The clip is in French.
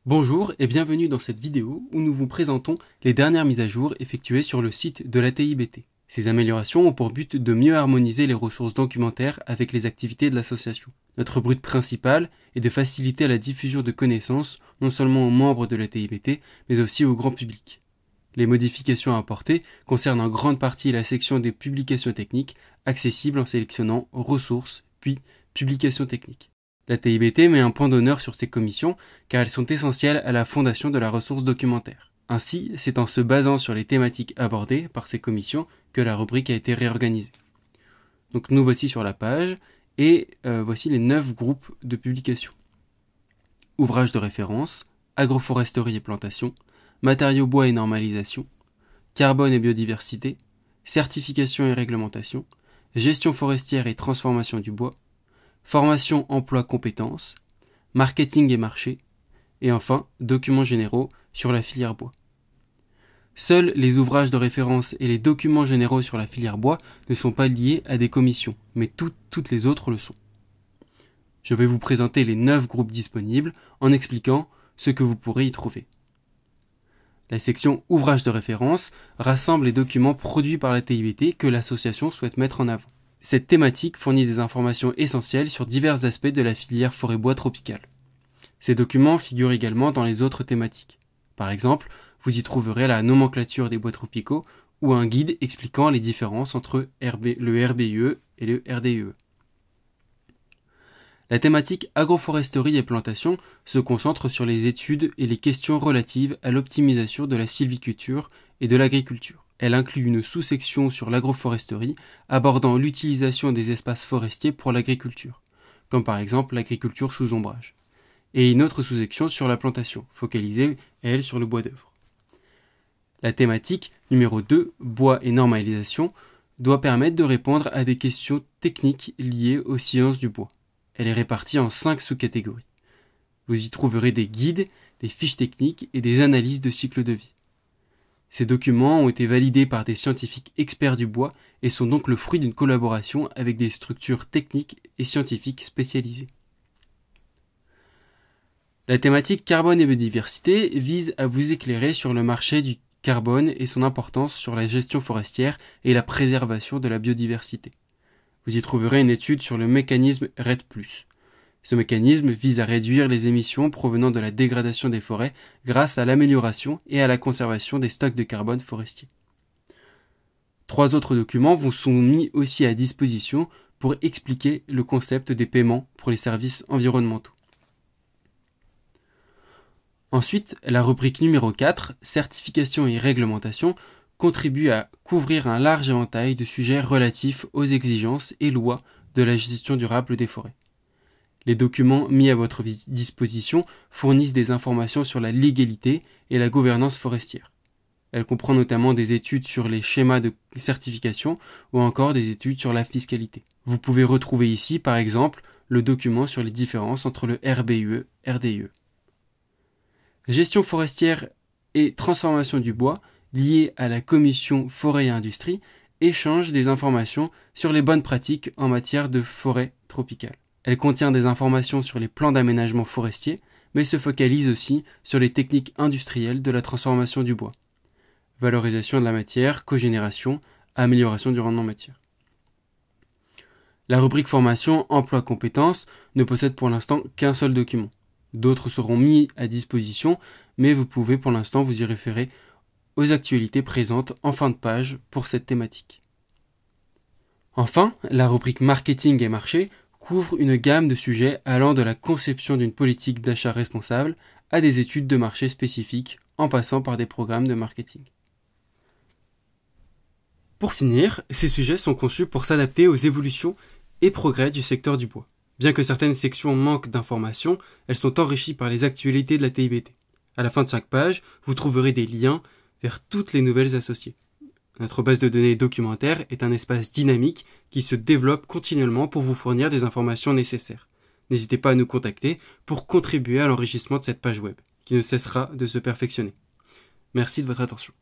Bonjour et bienvenue dans cette vidéo où nous vous présentons les dernières mises à jour effectuées sur le site de l'ATIBT. Ces améliorations ont pour but de mieux harmoniser les ressources documentaires avec les activités de l'association. Notre but principal est de faciliter la diffusion de connaissances non seulement aux membres de l'ATIBT mais aussi au grand public. Les modifications apportées concernent en grande partie la section des publications techniques, accessible en sélectionnant Ressources puis Publications techniques. L'ATIBT met un point d'honneur sur ces commissions car elles sont essentielles à la fondation de la ressource documentaire. Ainsi, c'est en se basant sur les thématiques abordées par ces commissions que la rubrique a été réorganisée. Donc nous voici sur la page et voici les 9 groupes de publications. Ouvrages de référence, agroforesterie et plantation, matériaux bois et normalisation, carbone et biodiversité, certification et réglementation, gestion forestière et transformation du bois, formation, emploi, compétences, marketing et marché, et enfin, documents généraux sur la filière bois. Seuls les ouvrages de référence et les documents généraux sur la filière bois ne sont pas liés à des commissions, mais toutes les autres le sont. Je vais vous présenter les 9 groupes disponibles en expliquant ce que vous pourrez y trouver. La section ouvrages de référence rassemble les documents produits par l'ATIBT que l'association souhaite mettre en avant. Cette thématique fournit des informations essentielles sur divers aspects de la filière forêt-bois tropicale. Ces documents figurent également dans les autres thématiques. Par exemple, vous y trouverez la nomenclature des bois tropicaux ou un guide expliquant les différences entre le RBUE et le RDUE. La thématique agroforesterie et plantation se concentre sur les études et les questions relatives à l'optimisation de la sylviculture et de l'agriculture. Elle inclut une sous-section sur l'agroforesterie abordant l'utilisation des espaces forestiers pour l'agriculture, comme par exemple l'agriculture sous ombrage, et une autre sous-section sur la plantation, focalisée, elle, sur le bois d'œuvre. La thématique numéro 2, bois et normalisation, doit permettre de répondre à des questions techniques liées aux sciences du bois. Elle est répartie en 5 sous-catégories. Vous y trouverez des guides, des fiches techniques et des analyses de cycle de vie. Ces documents ont été validés par des scientifiques experts du bois et sont donc le fruit d'une collaboration avec des structures techniques et scientifiques spécialisées. La thématique carbone et biodiversité vise à vous éclairer sur le marché du carbone et son importance sur la gestion forestière et la préservation de la biodiversité. Vous y trouverez une étude sur le mécanisme REDD+. Ce mécanisme vise à réduire les émissions provenant de la dégradation des forêts grâce à l'amélioration et à la conservation des stocks de carbone forestiers. 3 autres documents vous sont mis aussi à disposition pour expliquer le concept des paiements pour les services environnementaux. Ensuite, la rubrique numéro 4, certification et réglementation, contribue à couvrir un large éventail de sujets relatifs aux exigences et lois de la gestion durable des forêts. Les documents mis à votre disposition fournissent des informations sur la légalité et la gouvernance forestière. Elle comprend notamment des études sur les schémas de certification ou encore des études sur la fiscalité. Vous pouvez retrouver ici, par exemple, le document sur les différences entre le RBUE et RDUE. Gestion forestière et transformation du bois, liée à la commission forêt et industrie, échange des informations sur les bonnes pratiques en matière de forêt tropicale. Elle contient des informations sur les plans d'aménagement forestier, mais se focalise aussi sur les techniques industrielles de la transformation du bois. Valorisation de la matière, cogénération, amélioration du rendement matière. La rubrique formation, emploi, compétences ne possède pour l'instant qu'un seul document. D'autres seront mis à disposition, mais vous pouvez pour l'instant vous y référer aux actualités présentes en fin de page pour cette thématique. Enfin, la rubrique marketing et marché couvre une gamme de sujets allant de la conception d'une politique d'achat responsable à des études de marché spécifiques en passant par des programmes de marketing. Pour finir, ces sujets sont conçus pour s'adapter aux évolutions et progrès du secteur du bois. Bien que certaines sections manquent d'informations, elles sont enrichies par les actualités de l'ATIBT. À la fin de chaque page, vous trouverez des liens vers toutes les nouvelles associées. Notre base de données documentaire est un espace dynamique qui se développe continuellement pour vous fournir des informations nécessaires. N'hésitez pas à nous contacter pour contribuer à l'enrichissement de cette page web, qui ne cessera de se perfectionner. Merci de votre attention.